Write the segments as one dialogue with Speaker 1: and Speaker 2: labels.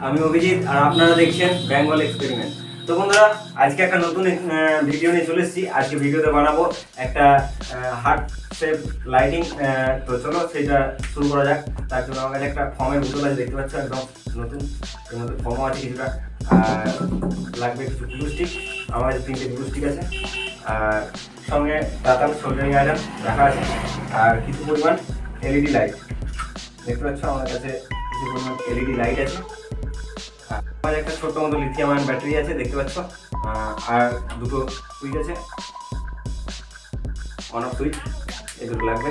Speaker 1: আমি অভিজিৎ আর আপনারা দেখছেন বেঙ্গল এক্সপেরিমেন্ট। তো বন্ধুরা, আজকে একটা নতুন ভিডিও নিয়ে চলে এসেছি। আজকে ভিডিওতে বানাবো একটা হার্ট শেপ লাইটিং। তো চলো সেটা শুরু করা যাক। তার জন্য আমার কাছে একটা ফর্মের বোতল আছে, দেখতে পাচ্ছ একদম নতুন। এর মধ্যে ফর্মও আছে কিছুটা, আর লাগবে কিছু গ্লুস্টিক। আমার কাছে 3টে গ্লুস্টিক আছে, আর সঙ্গে দাতাল সোল্ডারিং আয়রন রাখা আছে, আর কিছু পরিমাণ এলইডি লাইট। দেখতে পাচ্ছ আমার কাছে কিছু পরিমাণ এলইডি লাইট আছে। আমার একটা ছোট্ট মতো লিথিয়াম আয়ন ব্যাটারি আছে, দেখতে পাচ্ছ। আর দুটো সুইচ আছে, অন অফ সুইচ, এই দুটো লাগবে।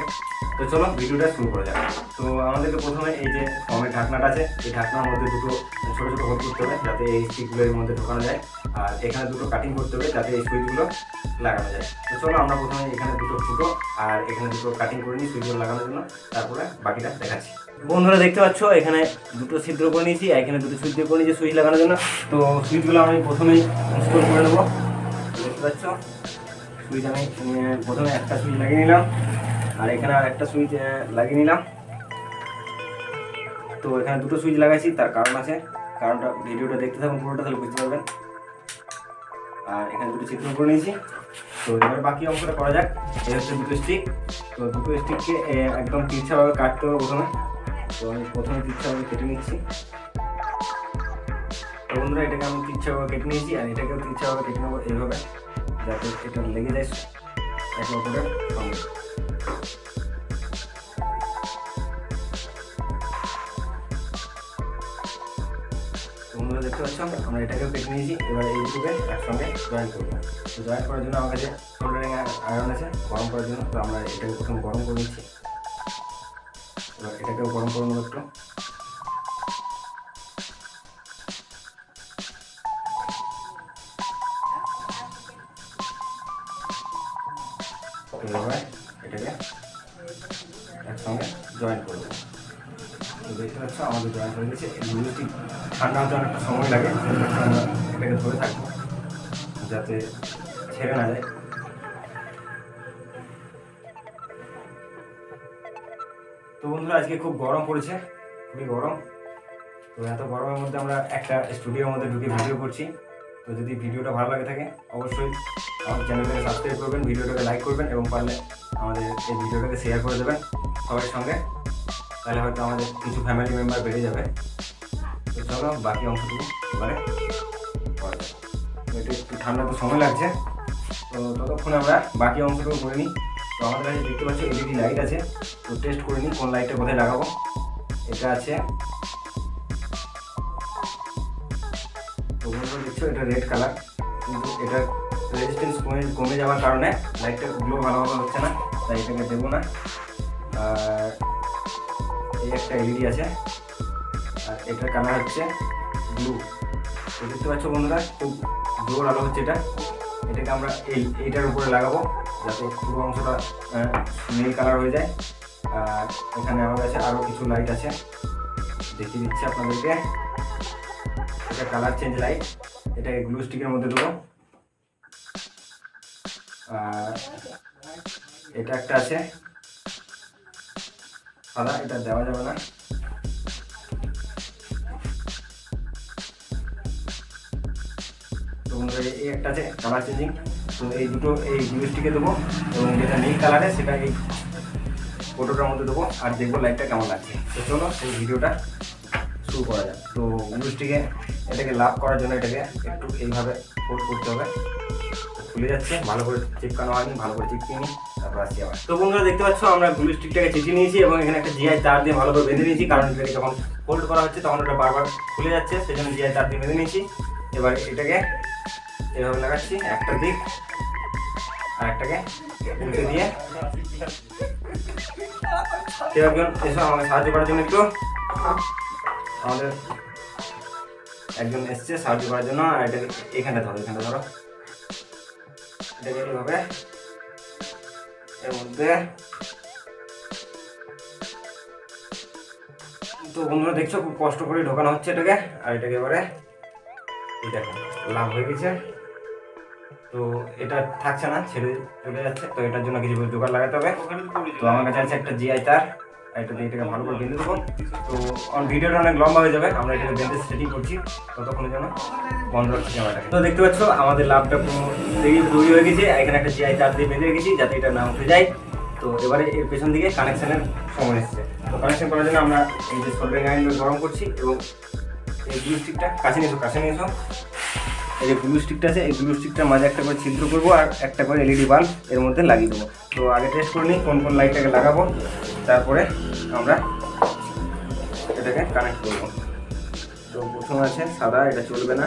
Speaker 1: তো চলো ভিডিওটা শুরু করা যাক। তো আমাদেরকে প্রথমে এই যে ফর্মের ঢাকনাটা আছে, এই ঢাকনার মধ্যে দুটো ছোটো ছোটো হোল করতে হবে যাতে এই স্টিকগুলোর মধ্যে ঢোকানো যায়, আর এখানে দুটো কাটিং করতে হবে যাতে এই সুইচগুলো লাগানো যায়। তো চলো আমরা প্রথমে এখানে দুটো ফুটো আর এখানে দুটো কাটিং করে নিই সুইচগুলো লাগানোর জন্য, তারপরে বাকিটা দেখাচ্ছি। বন্ধুরা দেখতে পাচ্ছ এখানে দুটো ছিদ্র করে নিয়েছি, এখানে দুটো সুইচ দিয়ে করে নিয়েছি সুইচ লাগানোর জন্য। তো সুইচগুলো আমি প্রথমেই ইনস্টল করে নেবো। দেখতে পাচ্ছ সুইচ আমি প্রথমে একটা সুইচ লাগিয়ে নিলাম, আর এখানে আর একটা সুইচ লাগিয়ে নিলাম। তো এখানে দুটো সুইচ লাগাইছি, তার কারণ আছে, কারণটা ভিডিওটা দেখতে থাকুন পুরোটা, তাহলে বুঝতে পারবেন। আর এখানে দুটো ছিদ্র করে নিয়েছি। তো এবার বাকি অংশটা করা যাক। এই হচ্ছে দুটো স্টিক। তো দুটো স্টিককে একদম তিরছাভাবে কাটতে হবে প্রথমে। তো আমি প্রথমে তিরছাভাবে কেটে নিচ্ছি। তো বন্ধুরা, এটাকে আমি তিরছাভাবে কেটে নিয়েছি, আর এটাকেও তিরছাভাবে কেটে নেবো এইভাবে, যাতে এটা লেগে যায় একে অপরের সঙ্গে। বন্ধুরা দেখতে পাচ্ছ আমরা এটাকেও কেটে নিয়েছি। এবার এই দুটোকে একসঙ্গে জয়েন করবো। তো জয়েন করার জন্য আমার কাছে সোল্ডারিং আয়রন আছে গরম করার জন্য। তো আমরা এটাকে প্রথম গরম করে নিচ্ছি। এবার এটাকেও গরম করে নেবো একটু। এভাবে এটাকে একসঙ্গে জয়েন করবো। দেখতে পাচ্ছ আমাদের জয়েন হয়ে গেছে। গ্লুস্টিক ঠান্ডা হতে অনেকটা সময় লাগে, এটাকে ধরে থাকবো যাতে ছেড়ে না যায়। তো বন্ধুরা, আজকে খুব গরম পড়েছে, খুবই গরম। তো এত গরমের মধ্যে আমরা একটা স্টুডিওর মধ্যে ঢুকে ভিডিও করছি। তো যদি ভিডিওটা ভালো লাগে থাকে অবশ্যই আমাদের চ্যানেলটাকে সাবস্ক্রাইব করবেন, ভিডিওটাকে লাইক করবেন, এবং পারলে আমাদের এই ভিডিওটাকে শেয়ার করে দেবেন সবার সঙ্গে। তাহলে হয়তো আমাদের কিছু ফ্যামিলি মেম্বার বেড়ে যাবে। তো চলো বাকি অংশটুকু এবারে করা যাবে। এটা একটু ঠান্ডা তো সময় লাগছে, তো ততক্ষণে আমরা বাকি অংশটুকু করে নিই। তো আমাদের কাছে দেখতে পাচ্ছি এলইডি লাইট আছে। তো টেস্ট করে নিই কোন লাইটটা কোথায় লাগাবো। এটা আছে, তো বন্ধুরা দেখছো এটা রেড কালার, কিন্তু এটার রেজিস্ট্যান্স কমে যাওয়ার কারণে লাইটটা গ্লো ভালোভাবে হচ্ছে না, তাই এটাকে দেবো না। আর এই একটা এলইডি আছে, আর এটার কালার হচ্ছে ব্লু। তো দেখতে পাচ্ছ বন্ধুরা খুব জোর আলো হচ্ছে এটা। এটাকে আমরা এইটার উপরে লাগাবো যাতে পুরো অংশটা নীল কালার হয়ে যায়। আর এখানে আমার কাছে আরও কিছু লাইট আছে, দেখিয়ে দিচ্ছি আপনাদেরকে। এটা কালার চেঞ্জ লাইট, এটাকে গ্লু স্টিকের মধ্যে দেবো। আর এটা একটা আছে সাদা, এটা দেওয়া যাবে না। তো এই একটা আছে কালার চেঞ্জিং। তো এই দুটো এই গ্লু স্টিকে দেবো, এবং যেটা নীল কালারে সেটা এই ফটোটার মধ্যে দেবো, আর দেখবো লাইটটা কেমন লাগছে। তো চলো এই ভিডিওটা শুরু করা যাক। তো গ্লু স্টিকে এটাকে লাভ করার জন্য এটাকে একটু এইভাবে ফোল্ড করতে হবে। খুলে যাচ্ছে, ভালো করে চিপকানো হয়নি, ভালো করে চিপকিয়ে নিই, তারপর আসছি আবার। তো বন্ধুরা দেখতে পাচ্ছ আমরা গ্লু স্টিকটাকে চিপিয়ে নিয়েছি, এবং এখানে একটা জিআই তার দিয়ে ভালো করে বেঁধে নিয়েছি, কারণ এটাকে যখন ফোল্ড করা হচ্ছে তখন ওটা বারবার খুলে যাচ্ছে, সেই জন্য জিআই তার দিয়ে বেঁধে নিয়েছি। এবার এটাকে এভাবে লাগাচ্ছি একটা দিক, আর একটাকে উল্টে দিয়ে। কেউ একজন এসো আমাকে সাহায্য করার জন্য, একটু আমাদের একজন এসছে সাহায্য করার জন্য। আর এটাকে এখানে ধরো, এখানে ধরো, এটাকে এইভাবে এর মধ্যে। তো বন্ধুরা দেখছো খুব কষ্ট করে ঢোকানো হচ্ছে এটাকে, আর এটাকে এবারে এই দেখো লাভ হয়ে গেছে। তো এটা থাকছে না, ছেড়ে চলে যাচ্ছে। তো এটার জন্য কিছু জোগাড় লাগাতে হবে। তো আমার কাছে আছে একটা জিআই তার, এটা দিয়ে এটাকে ভালো করে বেঁধে দেবো। তো ভিডিওটা অনেক লম্বা হয়ে যাবে, আমরা এটাকে বেঁধে সেটিং করছি, ততক্ষণের জন্য বন্ধ রাখছি ক্যামেরাটাকে। তো দেখতে পাচ্ছ আমাদের লাভটা তৈরি হয়ে গেছে, এখানে একটা জিআই তার দিয়ে বেঁধে রেখেছি যাতে এটা না উঠে যায়। তো এবারে এর পেছন দিকে কানেকশানের সময় এসেছে। তো কানেকশন করার জন্য আমরা এই যে সোল্ডারিং আয়রন গরম করছি এবং এই গ্লু স্টিকটা কাছে নিয়ে এসো। এই যে গ্লু স্টিকটা আছে, এই গ্লু স্টিকটার মাঝে একটা করে ছিদ্র করবো আর একটা করে এলইডি বাল্ব এর মধ্যে লাগিয়ে দেবো। তো আগে টেস্ট করে নিই কোন কোন লাইটটাকে লাগাবো, তারপরে আমরা এটাকে কানেক্ট করবো। তো প্রথম আছে সাদা, এটা চলবে না।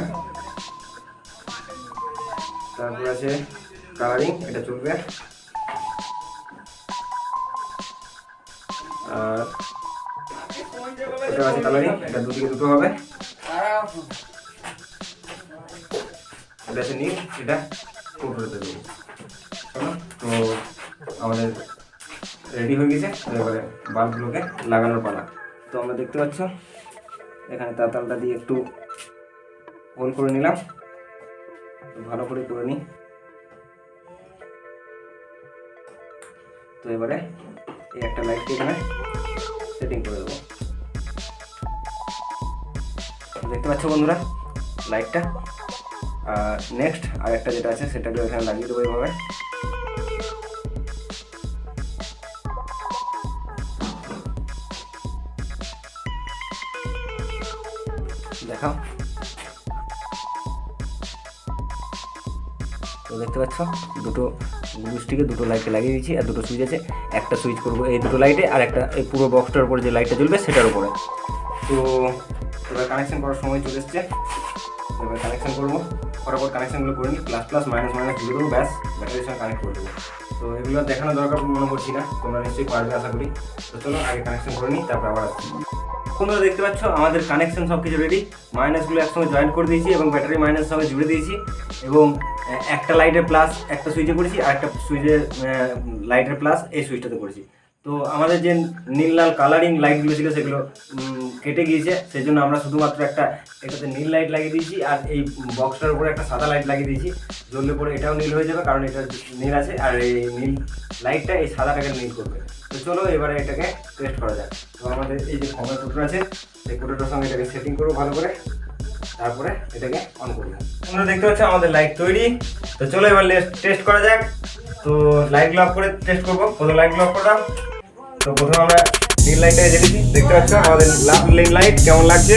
Speaker 1: তারপর আছে কালারিং, এটা চলবে। আর এটা আছে কালারিং, এটা দুদিকে দুটো হবে। এটা আছে নীল, এটা কৌটোতে দেবো। তো আমাদের রেডি হয়ে গেছে। তো এবারে বাল্বগুলোকে লাগানোর পালা। তো আমরা দেখতে পাচ্ছ এখানে তাতালটা দিয়ে একটু হোল করে নিলাম, ভালো করে নিই। তো এবারে এই একটা লাইটকে এখানে সেটিং করে দেবো। দেখতে পাচ্ছ বন্ধুরা লাইটটা। নেক্সট আর একটা যেটা আছে সেটাকে এখানে লাগিয়ে দেবো এইভাবে। দেখাও। তো দেখতে পাচ্ছ দুটো গ্লুস্টিকে দুটো লাইটে লাগিয়ে দিয়েছি, আর দুটো সুইচ আছে। একটা সুইচ করবো এই দুটো লাইটে, আর একটা এই পুরো বক্সটার উপরে যে লাইটটা জ্বলবে সেটার উপরে। তো এবার কানেকশন করার সময় চলে এসছে। এবার কানেকশন করবো, ফটাফট কানেকশনগুলো করে নিই। প্লাস প্লাস মাইনাস মাইনাস দিয়ে দেবো, ব্যাস ব্যাটারির সঙ্গে কানেক্ট করে দেবো। তো এগুলো দেখানোর দরকার মনে করছি না, তোমরা নিশ্চয়ই পারবে আশা করি। তো চলো আগে কানেকশন করে নিই, তারপর আবার আসছি। তোমরা দেখতে পাচ্ছ আমাদের কানেকশন সব কিছু রেডি। মাইনাসগুলো একসঙ্গে জয়েন করে দিয়েছি এবং ব্যাটারি মাইনাস সঙ্গে জুড়ে দিয়েছি, এবং একটা লাইটের প্লাস একটা সুইচে করেছি, আর একটা সুইচের লাইটের প্লাস এই সুইচটাতে করেছি। তো আমাদের যে নীল লাল কালারিং লাইটগুলো ছিল সেগুলো কেটে গিয়েছে, সেই জন্য আমরা শুধুমাত্র এটাতে নীল লাইট লাগিয়ে দিয়েছি, আর এই বক্সটার উপরে একটা সাদা লাইট লাগিয়ে দিয়েছি। জ্বললে পরে এটাও নীল হয়ে যাবে, কারণ এটা নীল আছে, আর এই নীল লাইটটা এই সাদাটাকে নীল করবে। তো চলো এবারে এটাকে টেস্ট করা যায়। তো আমাদের এই যে ফোমের কোটো আছে, এই কোটোটার সঙ্গে এটাকে সেটিং করবো ভালো করে, তারপরে এটাকে অন করবো। তোমরা দেখতে পাচ্ছ আমাদের লাইট তৈরি। তো চলো এবার টেস্ট করা যাক। তো লাইটগুলো অফ করে টেস্ট করবো। প্রথম লাইটগুলো অফ করলাম। তো প্রথমে আমরা নীল লাইটটাকে জ্বেলেছি, দেখতে পাচ্ছ আমাদের নীল লাইট কেমন লাগছে,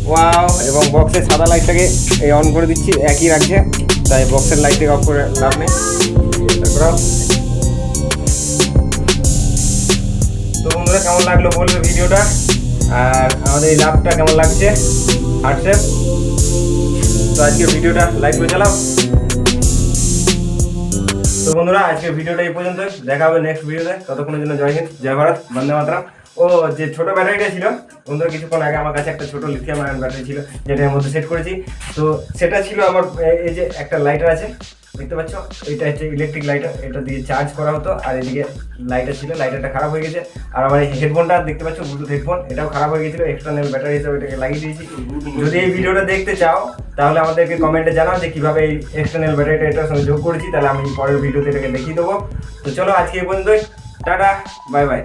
Speaker 1: ওয়াও। এবং বক্সের সাদা লাইটটাকে এই অন করে দিচ্ছি, একই রাখছে, তাই বক্সের লাইটটাকে অফ করে লাভ নেই। তো বন্ধুরা কেমন লাগলো বলবে ভিডিওটা, আর আমাদের এই লাভটা কেমন লাগছে হোয়াটসঅ্যাপ। তো আজকের ভিডিওটা লাইক করে চালাও। তো বন্ধুরা আজকের ভিডিওটা এই পর্যন্ত, দেখা হবে নেক্সট ভিডিওতে। ততক্ষণের জন্য জয় হিন্দ, জয় ভারত, বন্দে মাতরম। ও যে ছোট ব্যাটারিটা ছিল বন্ধুরা, কিছুক্ষণ আগে আমার কাছে একটা ছোট লিথিয়াম আয়ন ব্যাটারি ছিল, যেটা এর মধ্যে সেট করেছি। তো সেটা ছিল আমার এই যে একটা লাইটার আছে দেখতে পাচ্ছ, এটা হচ্ছে ইলেকট্রিক লাইটার, এটা দিয়ে চার্জ করা হতো। আর এদিকে লাইটার ছিল, লাইটারটা খারাপ হয়ে গেছে। আর আমার এই হেডফোনটা দেখতে পাচ্ছ ব্লুটুথ হেডফোন, এটাও খারাপ হয়ে গেছিলো, এক্সটার্নাল ব্যাটারি হিসেবে এটাকে লাগিয়ে দিয়েছি। যদি এই ভিডিওটা দেখতে চাও তাহলে আমাদেরকে কমেন্টে জানাও যে কীভাবে এই এক্সটার্নাল ব্যাটারিটা এটার সঙ্গে যোগ করেছি, তাহলে আমি পরের ভিডিওতে এটাকে দেখিয়ে দেবো। তো চলো আজকে এই পর্যন্তই, টাটা, বাই বাই।